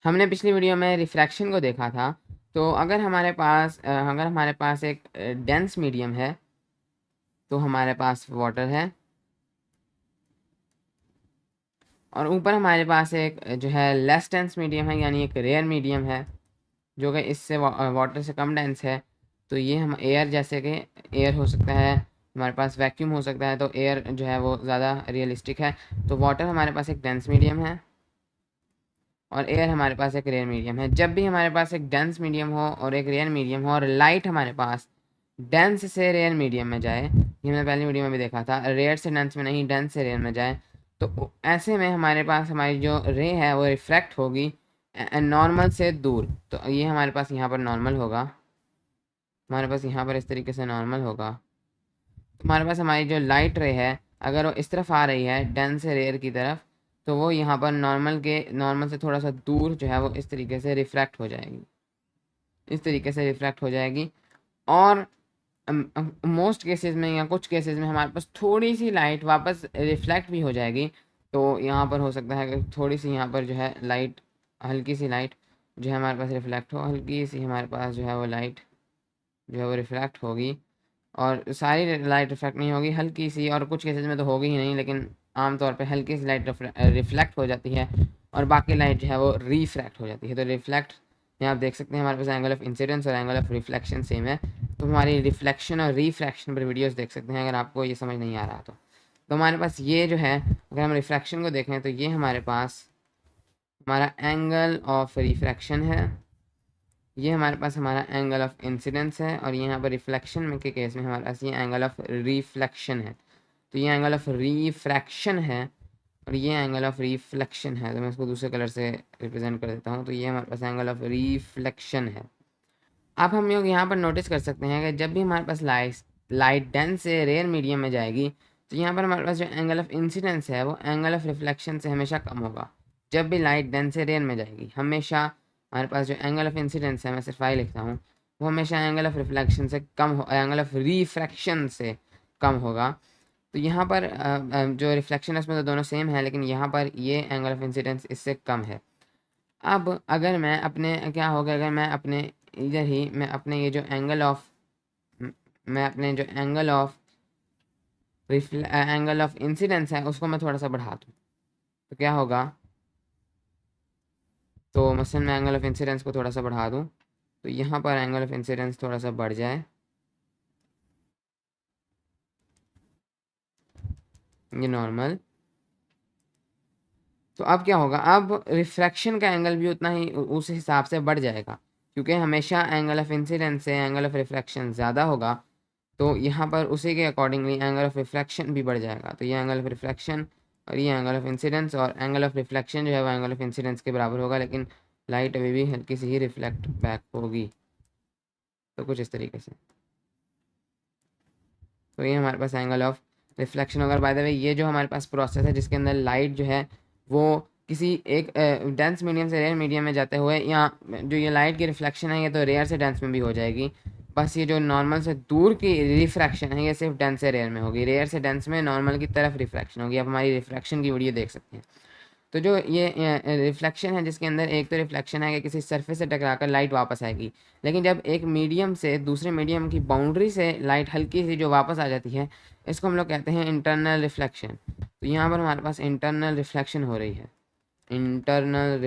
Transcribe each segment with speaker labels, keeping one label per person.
Speaker 1: हमने पिछली वीडियो में रिफ्रैक्शन को देखा था। तो अगर हमारे पास एक डेंस मीडियम है, तो हमारे पास वाटर है, और ऊपर हमारे पास एक जो है लेस डेंस मीडियम है, यानी एक रेयर मीडियम है जो कि इससे वाटर से कम डेंस है। तो ये हम एयर, जैसे कि एयर हो सकता है, हमारे पास वैक्यूम हो सकता है, तो एयर जो है वो ज़्यादा रियलिस्टिक है। तो वाटर हमारे पास एक डेंस मीडियम है और एयर हमारे पास एक रेयर मीडियम है। जब भी हमारे पास एक डेंस मीडियम हो और एक रेयर मीडियम हो और लाइट हमारे पास डेंस से रेयर मीडियम में जाए, ये मैंने पहली वीडियो में भी देखा था, रेयर से डेंस में नहीं, डेंस से रेयर में जाए, तो ऐसे में हमारे पास हमारी जो रे है वो रिफ्रैक्ट होगी नॉर्मल से दूर। तो ये हमारे पास यहाँ पर नॉर्मल होगा, हमारे पास यहाँ पर इस तरीके से नॉर्मल होगा। तो हमारे पास हमारी जो लाइट रे है, अगर वो इस तरफ आ रही है डेंस से रेयर की तरफ, तो वो यहाँ पर नॉर्मल से थोड़ा सा दूर जो है वो इस तरीके से रिफ्रैक्ट हो जाएगी, इस तरीके से रिफ्रैक्ट हो जाएगी। और मोस्ट केसेस में या कुछ केसेस में हमारे पास थोड़ी सी लाइट वापस रिफ्लेक्ट भी हो जाएगी। तो यहाँ पर हो सकता है कि थोड़ी सी यहाँ पर जो है लाइट, हल्की सी लाइट जो है हमारे पास रिफ्लेक्ट हो, हल्की सी हमारे पास जो है वो लाइट जो है वो रिफ्लेक्ट होगी। और सारी लाइट रिफ्लेक्ट नहीं होगी, हल्की सी, और कुछ केसेस में तो होगी ही नहीं, लेकिन आमतौर पे हल्की सी लाइट रिफ्लेक्ट हो जाती है और बाकी लाइट जो है वो रिफ्रैक्ट हो जाती है। तो रिफ्लेक्ट, यहाँ आप देख सकते हैं हमारे पास एंगल ऑफ इंसिडेंस और एंगल ऑफ रिफ्लेक्शन सेम है। तो हमारी रिफ्लेक्शन और रिफ्रैक्शन पर वीडियोस देख सकते हैं अगर आपको ये समझ नहीं आ रहा तो हमारे पास ये जो है, अगर हम रिफ्रैक्शन को देखें तो ये हमारे पास हमारा एंगल ऑफ रिफ्रैक्शन है, ये हमारे पास हमारा एंगल ऑफ इंसिडेंस है, और यहाँ पर रिफ्लेक्शन में के केस में हमारे पास ये एंगल ऑफ रिफ्लेक्शन है। तो ये एंगल ऑफ रिफ्रैक्शन है और ये एंगल ऑफ रिफ्लेक्शन है। तो मैं इसको दूसरे कलर से रिप्रेजेंट कर देता हूँ। तो ये हमारे पास एंगल ऑफ रिफ्लेक्शन है। अब हम लोग यहाँ पर नोटिस कर सकते हैं कि जब भी हमारे पास लाइट डेंस से रेयर मीडियम में जाएगी, तो यहाँ पर हमारे पास जो एंगल ऑफ इंसिडेंस है वो एंगल ऑफ रिफ्लेक्शन से हमेशा कम होगा। जब भी लाइट डेंस से रेयर में जाएगी, हमेशा हमारे पास जो एंगल ऑफ इंसिडेंस है, मैं सिर्फ आई लिखता हूँ, वो हमेशा एंगल ऑफ रिफ्लेक्शन से कम हो, एंगल ऑफ रिफ्रैक्शन से कम होगा। तो यहाँ पर जो रिफ्लेक्शन है उसमें तो दोनों सेम है, लेकिन यहाँ पर ये एंगल ऑफ इंसिडेंस इससे कम है। अब अगर मैं अपने क्या होगा, अगर मैं अपने इधर ही मैं अपने ये जो एंगल ऑफ मैं अपने जो एंगल ऑफ इंसिडेंस है उसको मैं थोड़ा सा बढ़ा दूँ, तो क्या होगा। तो मसलन मैं एंगल ऑफ इंसिडेंस को थोड़ा सा बढ़ा दूँ, तो यहाँ पर एंगल ऑफ इंसिडेंस थोड़ा सा बढ़ जाए, ये नॉर्मल। तो अब क्या होगा, अब रिफ्रैक्शन का एंगल भी उतना ही उस हिसाब से बढ़ जाएगा, क्योंकि हमेशा एंगल ऑफ इंसिडेंस से एंगल ऑफ रिफ्रैक्शन ज़्यादा होगा। तो यहाँ पर उसी के अकॉर्डिंगली एंगल ऑफ रिफ्लेक्शन भी बढ़ जाएगा। तो ये एंगल ऑफ रिफ्लेक्शन और ये एंगल ऑफ इंसिडेंस, और एंगल ऑफ रिफ्लेक्शन जो है वो एंगल ऑफ इंसिडेंस के बराबर होगा, लेकिन लाइट अभी भी हल्की सी ही रिफ्लेक्ट बैक होगी। तो कुछ इस तरीके से। तो ये हमारे पास एंगल ऑफ रिफ्लेक्शन होगा। बाय द वे, ये जो हमारे पास प्रोसेस है जिसके अंदर लाइट जो है वो किसी एक डेंस मीडियम से रेयर मीडियम में जाते हुए, या जो ये लाइट की रिफ्लेक्शन है ये तो रेयर से डेंस में भी हो जाएगी, बस ये जो नॉर्मल से दूर की रिफ्रैक्शन है ये सिर्फ डेंस से रेयर में होगी, रेयर से डेंस में नॉर्मल की तरफ रिफ्रैक्शन होगी। आप हमारी रिफ्रैक्शन की वीडियो देख सकते हैं। तो जो ये रिफ्लेक्शन है जिसके अंदर एक तो रिफ्लेक्शन है कि किसी सरफेस से टकराकर लाइट वापस आएगी, लेकिन जब एक मीडियम से दूसरे मीडियम की बाउंड्री से लाइट हल्की सी जो वापस आ जाती है, इसको हम लोग कहते हैं इंटरनल रिफ्लेक्शन। तो यहाँ पर हमारे पास इंटरनल रिफ्लेक्शन हो रही है, इंटरनल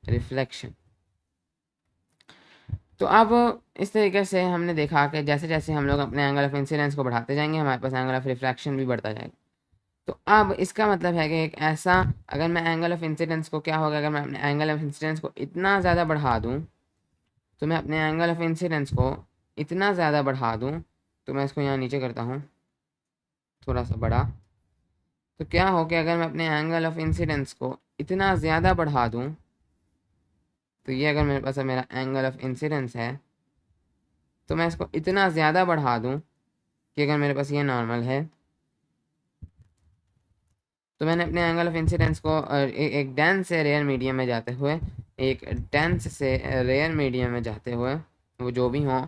Speaker 1: रिफ्लेक्शन। तो अब इस तरीके से हमने देखा कि जैसे जैसे हम लोग अपने एंगल ऑफ इंसिडेंस को बढ़ाते जाएंगे, हमारे पास एंगल ऑफ रिफ्रैक्शन भी बढ़ता जाएगा। तो अब इसका मतलब है कि एक ऐसा, अगर मैं एंगल ऑफ इंसिडेंस को क्या होगा, अगर मैं अपने एंगल ऑफ इंसिडेंस को इतना ज़्यादा बढ़ा दूँ, तो मैं अपने एंगल ऑफ इंसिडेंस को इतना ज़्यादा बढ़ा दूँ, तो मैं इसको यहाँ नीचे करता हूँ थोड़ा सा बड़ा। तो क्या हो कि अगर मैं अपने एंगल ऑफ इंसिडेंस को इतना ज़्यादा बढ़ा दूँ, तो ये अगर मेरे पास मेरा एंगल ऑफ इंसिडेंस है, तो मैं इसको इतना ज़्यादा बढ़ा दूँ कि अगर मेरे पास ये नॉर्मल है, तो मैंने अपने एंगल ऑफ इंसिडेंस को एक डेंस से रेयर मीडियम में जाते हुए, एक डेंस से रेयर मीडियम में जाते हुए, वो जो भी हो,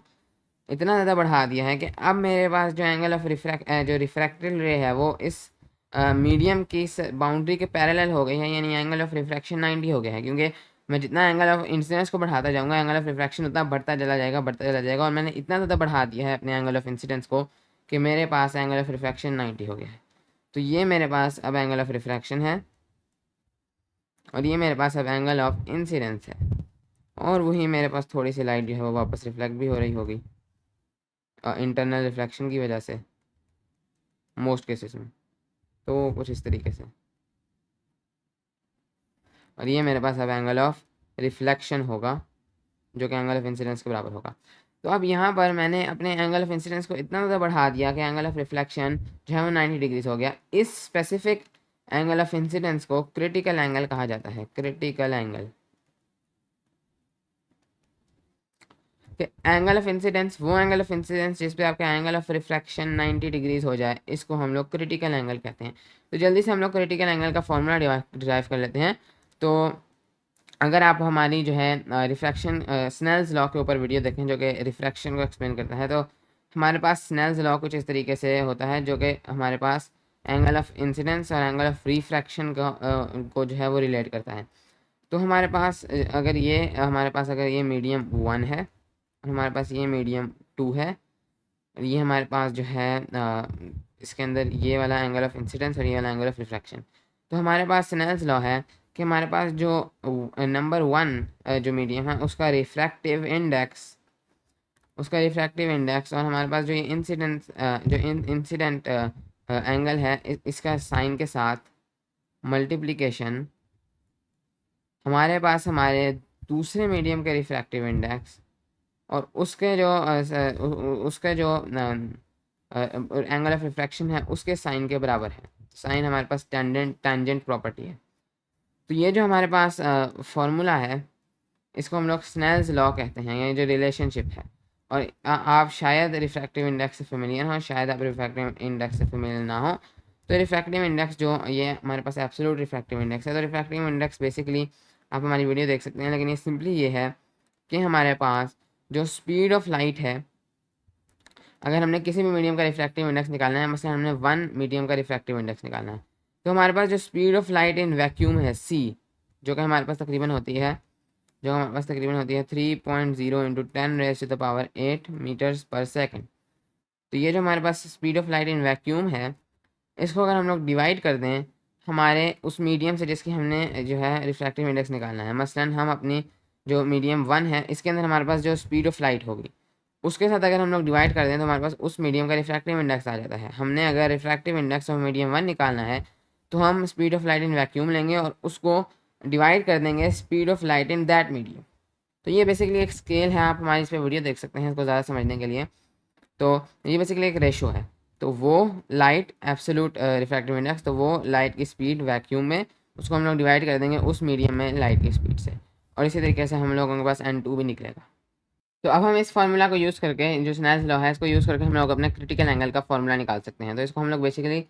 Speaker 1: इतना ज़्यादा बढ़ा दिया है कि अब मेरे पास जो एंगल ऑफ जो रिफ्रैक्टेड रे है वो इस मीडियम की बाउंड्री के पैरेलल हो गई है, यानी एंगल ऑफ रिफ्रैक्शन 90 हो गया है, क्योंकि मैं जितना एंगल ऑफ इंसिडेंस को बढ़ाता जाऊंगा एंगल ऑफ रिफ्रैक्शन उतना बढ़ता चला जाएगा, और मैंने इतना ज़्यादा बढ़ा दिया है अपने एंगल ऑफ इंसिडेंस को कि मेरे पास एंगल ऑफ रिफ्रैक्शन 90 हो गया है। तो ये मेरे पास अब एंगल ऑफ रिफ्रैक्शन है, और ये मेरे पास अब एंगल ऑफ इंसिडेंस है, और वही मेरे पास थोड़ी सी लाइट जो है वो वापस रिफ्लेक्ट भी हो रही होगी इंटरनल रिफ्लेक्शन की वजह से मोस्ट केसेस में, तो कुछ इस तरीके से। और ये मेरे पास अब एंगल ऑफ रिफ्लेक्शन होगा जो कि एंगल ऑफ इंसिडेंस के बराबर होगा। तो अब यहाँ पर मैंने अपने एंगल ऑफ इंसिडेंस को इतना ज़्यादा बढ़ा दिया कि एंगल ऑफ रिफ्लेक्शन जो है वो 90 डिग्रीज हो गया। इस स्पेसिफिक एंगल ऑफ इंसिडेंस को क्रिटिकल एंगल कहा जाता है, critical angle. Angle of incidence, वो एंगल ऑफ इंसिडेंस जिस पे आपका एंगल ऑफ रिफ्रैक्शन 90 डिग्रीज हो जाए, इसको हम लोग क्रिटिकल एंगल कहते हैं। तो जल्दी से हम लोग क्रिटिकल एंगल का फॉर्मूला डिराइव कर लेते हैं। तो अगर आप हमारी जो है रिफ्रैक्शन स्नेल्स लॉ के ऊपर वीडियो देखें जो कि रिफ्रैक्शन को एक्सप्लेन करता है, तो हमारे पास स्नेल्स लॉ कुछ इस तरीके से होता है जो कि हमारे पास एंगल ऑफ इंसिडेंस और एंगल ऑफ रिफ्रैक्शन को जो है वो रिलेट करता है। तो हमारे पास अगर ये मीडियम 1 है, हमारे पास ये मीडियम 2 है, ये हमारे पास जो है इसके अंदर ये वाला एंगल ऑफ इंसिडेंस और ये वाला एंगल ऑफ रिफ्रैक्शन। तो हमारे पास स्नेल्स लॉ है कि हमारे पास जो नंबर 1 जो मीडियम है उसका रिफ्रैक्टिव इंडेक्स और हमारे पास जो ये इंसिडेंट एंगल है इसका साइन के साथ मल्टीप्लिकेशन, हमारे पास हमारे दूसरे मीडियम के रिफ्रैक्टिव इंडेक्स और उसके जो एंगल ऑफ रिफ्रैक्शन है उसके साइन के बराबर है। साइन हमारे पास टेंजेंट प्रॉपर्टी है। तो ये जो हमारे पास फॉर्मूला है इसको हम लोग स्नेल्स लॉ कहते हैं, ये जो रिलेशनशिप है। और आप शायद रिफ्रैक्टिव इंडेक्स से फेमिलियर हो, शायद आप रिफ्रैक्टिव इंडेक्स से फेमिलियर ना हो। तो रिफ्रैक्टिव इंडेक्स जो ये हमारे पास एब्सोल्यूट रिफ्रैक्टिव इंडेक्स है। तो रिफ्रैक्टिव इंडेक्स बेसिकली आप हमारी वीडियो देख सकते हैं, लेकिन ये सिंपली ये है कि हमारे पास जो स्पीड ऑफ लाइट है, अगर हमने किसी भी मीडियम का रिफ्रैक्टिव इंडेक्स निकालना है, मतलब हमने 1 मीडियम का रिफ्रैक्टिव इंडेक्स निकालना है, तो हमारे पास जो speed of light in vacuum है c, जो कि हमारे पास तकरीबन होती है 3.0 इंटू 10⁻⁸ मीटर्स पर सेकेंड। तो ये जो हमारे पास speed of light in vacuum है, इसको अगर हम लोग डिवाइड कर दें हमारे उस मीडियम से जिसकी हमने जो है रिफ्रैक्टिव इंडेक्स निकालना है, मसलन हम अपनी जो मीडियम 1 है इसके अंदर हमारे पास जो स्पीड ऑफ लाइट होगी उसके साथ अगर हम लोग डिवाइड कर दें तो हमारे पास उस मीडियम का रिफ्रैक्टिव इंडेक्स आ जाता है। हमने अगर रिफ्रैक्टिव इंडेक्स ऑफ मीडियम 1 निकालना है तो हम speed of light in vacuum लेंगे और उसको डिवाइड कर देंगे speed of light in that medium. तो ये बेसिकली एक स्केल है, आप हमारी इस पर वीडियो देख सकते हैं इसको ज़्यादा समझने के लिए। तो ये बेसिकली एक रेशो है। तो वो लाइट एब्सोल्यूट रिफ्रैक्टिव इंडेक्स, तो वो लाइट की स्पीड वैक्यूम में उसको हम लोग डिवाइड कर देंगे उस मीडियम में लाइट की स्पीड से, और इसी तरीके से हम लोगों के पास n2 भी निकलेगा। तो अब हम इस फार्मूला को यूज़ करके, जो स्नेल्स लॉ है इसको यूज़ करके हम लोग अपने क्रिटिकल एंगल का फार्मूला निकाल सकते हैं। तो इसको हम लोग बेसिकली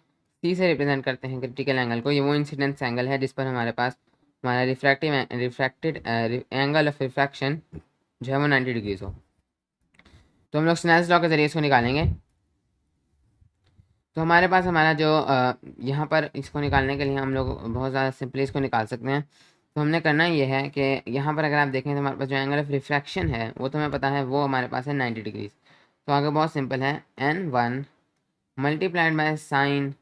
Speaker 1: सी से रिप्रेजेंट करते हैं क्रिटिकल एंगल को। ये वो इंसिडेंस एंगल है जिस पर हमारे पास हमारा रिफ्रैक्टेड एंगल ऑफ रिफ्रैक्शन जो है वो 90 डिग्रीज हो। तो हम लोग स्नेल्स लॉ के ज़रिए इसको निकालेंगे। तो हमारे पास हमारा जो यहाँ पर इसको निकालने के लिए हम लोग बहुत ज़्यादा सिंपली इसको निकाल सकते हैं। तो हमने करना ये है कि यहाँ पर अगर आप देखें तो हमारे पास जो एंगल ऑफ रिफ्रैक्शन है वो तो हमें पता है, वो हमारे पास है 90 डिग्रीज। तो आगे बहुत सिंपल है, n1 मल्टीप्लाइड बाय साइन,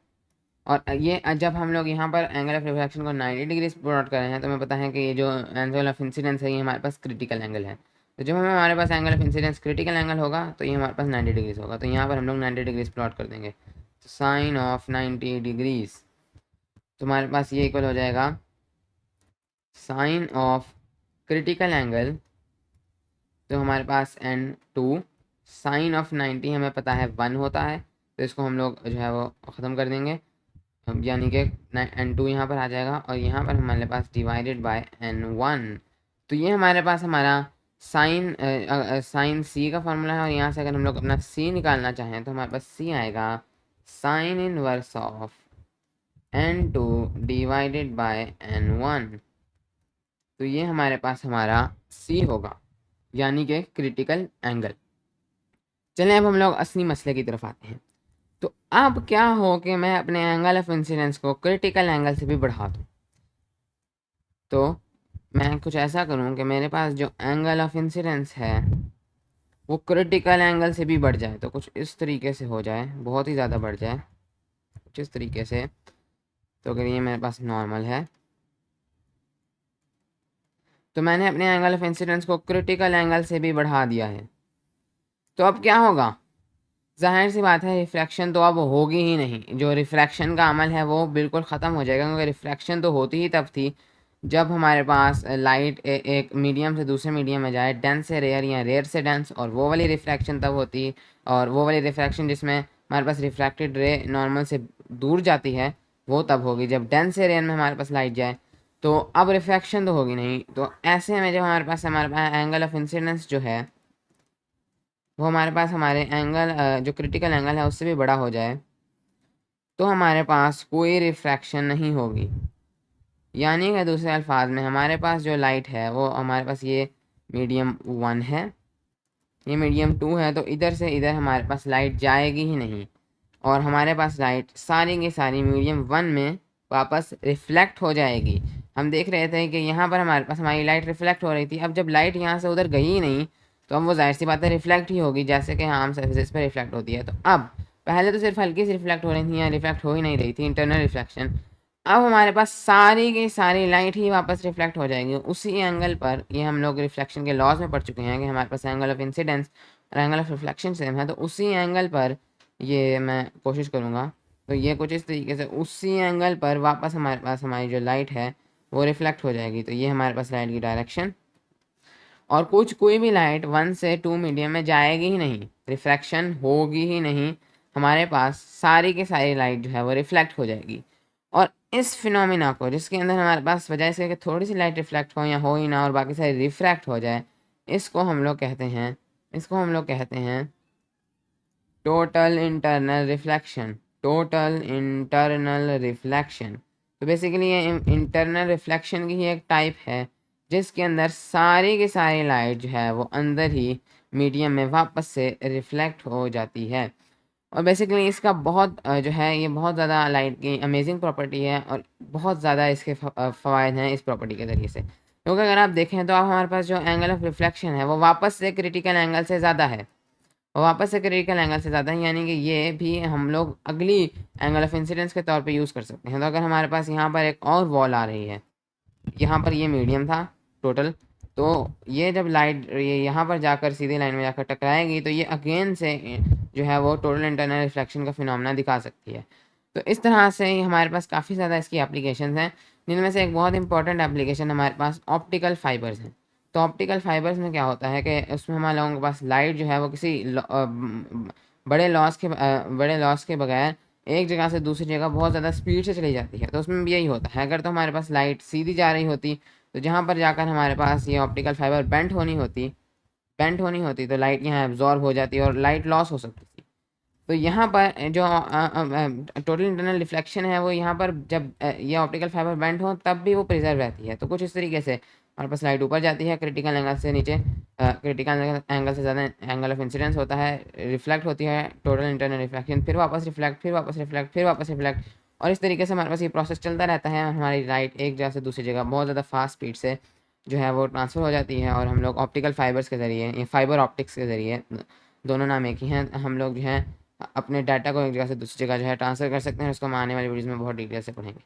Speaker 1: और ये जब हम लोग यहाँ पर एंगल ऑफ रिफ्रैक्शन को 90 डिग्रीज प्लॉट कर रहे हैं तो हमें पता है कि ये जो एंगल ऑफ इंसिडेंस है ये हमारे पास क्रिटिकल एंगल है। तो जब हमारे पास angle of incidence critical angle होगा तो ये हमारे पास 90 डिग्रीज होगा। तो यहाँ पर हम लोग 90 डिग्रीज प्लॉट कर देंगे, तो साइन ऑफ 90 डिग्रीज, तो हमारे पास ये इक्वल हो जाएगा साइन ऑफ क्रिटिकल एंगल, तो हमारे पास n2 साइन ऑफ 90 हमें पता है 1 होता है, तो इसको हम लोग जो है वो ख़त्म कर देंगे, यानी कि n2 यहाँ पर आ जाएगा और यहाँ पर हमारे पास डिवाइडेड बाय n1। तो ये हमारे पास हमारा साइन सी का फार्मूला है, और यहाँ से अगर हम लोग अपना सी निकालना चाहें तो हमारे पास सी आएगा sine inverse of n2 divided by n1। तो ये हमारे पास हमारा सी होगा, यानी कि क्रिटिकल एंगल। चलें अब हम लोग असली मसले की तरफ आते हैं। तो अब क्या हो कि मैं अपने एंगल ऑफ इंसिडेंस को क्रिटिकल एंगल से भी बढ़ा दूँ। तो मैं कुछ ऐसा करूँ कि मेरे पास जो एंगल ऑफ इंसिडेंस है वो क्रिटिकल एंगल से भी बढ़ जाए। तो कुछ इस तरीके से हो जाए, बहुत ही ज़्यादा बढ़ जाए कुछ इस तरीके से। तो अगर ये मेरे पास नॉर्मल है तो मैंने अपने एंगल ऑफ इंसिडेंस को क्रिटिकल एंगल से भी बढ़ा दिया है। तो अब क्या होगा, ज़ाहिर सी बात है रिफ्रैक्शन तो अब होगी ही नहीं। जो रिफ्रैक्शन का अमल है वो बिल्कुल ख़त्म हो जाएगा, क्योंकि रिफ्रैक्शन तो होती ही तब थी जब हमारे पास लाइट एक मीडियम से दूसरे मीडियम में जाए, डेंस से रेयर या रेयर से डेंस, और वो वाली रिफ्रैक्शन तब होती। और वो वाली रिफ्रैक्शन जिसमें हमारे पास रिफ्रैक्टेड रे नॉर्मल से दूर जाती है वो तब होगी जब डेंस से रेयर में हमारे पास लाइट जाए। तो अब रिफ्रैक्शन तो होगी नहीं। तो ऐसे में जब हमारे पास एंगल ऑफ इंसिडेंस जो है वो हमारे पास हमारे एंगल जो क्रिटिकल एंगल है उससे भी बड़ा हो जाए, तो हमारे पास कोई रिफ्रैक्शन नहीं होगी। यानी कि दूसरे अल्फाज में हमारे पास जो लाइट है वो हमारे पास ये मीडियम 1 है, ये मीडियम 2 है, तो इधर से इधर हमारे पास लाइट जाएगी ही नहीं। और हमारे पास लाइट सारी की सारी मीडियम 1 में वापस रिफ्लेक्ट हो जाएगी। हम देख रहे थे कि यहाँ पर हमारे पास हमारी लाइट रिफ्लेक्ट हो रही थी। अब जब लाइट यहाँ से उधर गई ही नहीं तो अब वो जाहिर सी बात है रिफ्लेक्ट ही होगी, जैसे कि आम सर्फेसिस पर रिफ्लेक्ट होती है। तो अब पहले तो सिर्फ हल्की सी रिफ्लेक्ट हो रही थी, यहाँ रिफ्लेक्ट हो ही नहीं रही थी, इंटरनल रिफ्लेक्शन। अब हमारे पास सारी की सारी लाइट ही वापस रिफ्लेक्ट हो जाएगी उसी एंगल पर। ये हम लोग रिफ्लेक्शन के लॉज में पढ़ चुके हैं कि हमारे पास एंगल ऑफ इंसिडेंस और एंगल ऑफ रिफ्लेक्शन सेम है, तो उसी एंगल पर ये मैं कोशिश करूँगा। तो ये कुछ इस तरीके से उसी एंगल पर वापस हमारे पास हमारी जो लाइट है वो रिफ्लेक्ट हो जाएगी। तो ये हमारे पास लाइट की डायरेक्शन, और कोई भी लाइट 1 से 2 मीडियम में जाएगी ही नहीं, रिफ्रैक्शन होगी ही नहीं। हमारे पास सारी की सारी लाइट जो है वो रिफ्लेक्ट हो जाएगी। और इस फिनोमिना को, जिसके अंदर हमारे पास बजाय इसके कि थोड़ी सी लाइट रिफ्लेक्ट हो या हो ही ना और बाकी सारी रिफ्रैक्ट हो जाए, इसको हम लोग कहते हैं total internal reflection. Total internal reflection, तो बेसिकली ये इंटरनल रिफ्लेक्शन की ही एक टाइप है जिसके अंदर सारी की सारी लाइट जो है वो अंदर ही मीडियम में वापस से रिफ्लेक्ट हो जाती है। और बेसिकली इसका बहुत जो है ये बहुत ज़्यादा लाइट की अमेजिंग प्रॉपर्टी है और बहुत ज़्यादा इसके फ़वाद हैं इस प्रॉपर्टी के ज़रिए से। क्योंकि अगर आप देखें तो आप हमारे पास जो एंगल ऑफ रिफ्लेक्शन है वो वापस से क्रिटिकल एंगल से ज़्यादा है, और वापस से क्रिटिकल एंगल से ज़्यादा है, यानी कि ये भी हम लोग अगली एंगल ऑफ इंसिडेंस के तौर पे यूज़ कर सकते हैं। तो अगर हमारे पास यहाँ पर एक और वॉल आ रही है, यहाँ पर ये मीडियम था टोटल, तो ये जब लाइट ये यहाँ पर जाकर सीधी लाइन में जाकर टकराएगी तो ये अगेन से जो है वो टोटल इंटरनल रिफ्लेक्शन का फिनोमेना दिखा सकती है। तो इस तरह से ही हमारे पास काफ़ी ज़्यादा इसकी एप्लीकेशंस हैं, जिनमें से एक बहुत इंपॉर्टेंट एप्लीकेशन हमारे पास ऑप्टिकल फाइबर्स हैं। तो ऑप्टिकल फाइबर्स में क्या होता है कि उसमें हमारे लोगों के पास लाइट जो है वो किसी बड़े लॉस के बगैर एक जगह से दूसरी जगह बहुत ज़्यादा स्पीड से चली जाती है। तो उसमें भी यही होता है, अगर तो हमारे पास लाइट सीधी जा रही होती तो जहाँ पर जाकर हमारे पास ये ऑप्टिकल फाइबर बेंट होनी होती तो लाइट यहाँ एब्जॉर्ब हो जाती और लाइट लॉस हो सकती थी। तो यहाँ पर जो टोटल इंटरनल रिफ्लेक्शन है वो यहाँ पर जब ये ऑप्टिकल फाइबर बेंट हो तब भी वो प्रिजर्व रहती है। तो कुछ इस तरीके से हमारे पास लाइट ऊपर जाती है क्रिटिकल एंगल से नीचे, क्रिटिकल एंगल से ज़्यादा एंगल ऑफ इंसिडेंस होता है, रिफ्लेक्ट होती है टोटल इंटरनल रिफ्लेक्शन, फिर वापस रिफ्लेक्ट, फिर वापस रिफ्लेक्ट, फिर वापस रिफ्लेक्ट, और इस तरीके से हमारे पास ये प्रोसेस चलता रहता है। हमारी लाइट एक जगह से दूसरी जगह बहुत ज़्यादा फास्ट स्पीड से जो है वो ट्रांसफ़र हो जाती है, और हम लोग ऑप्टिकल फाइबर्स के ज़रिए या फाइबर ऑप्टिक्स के ज़रिए, दोनों नाम एक ही हैं, हम लोग जो है अपने डाटा को एक जगह से दूसरी जगह जो है ट्रांसफ़र कर सकते हैं। उसको हम आने वाली वीडियोज़ में बहुत डिटेल से पढ़ेंगे।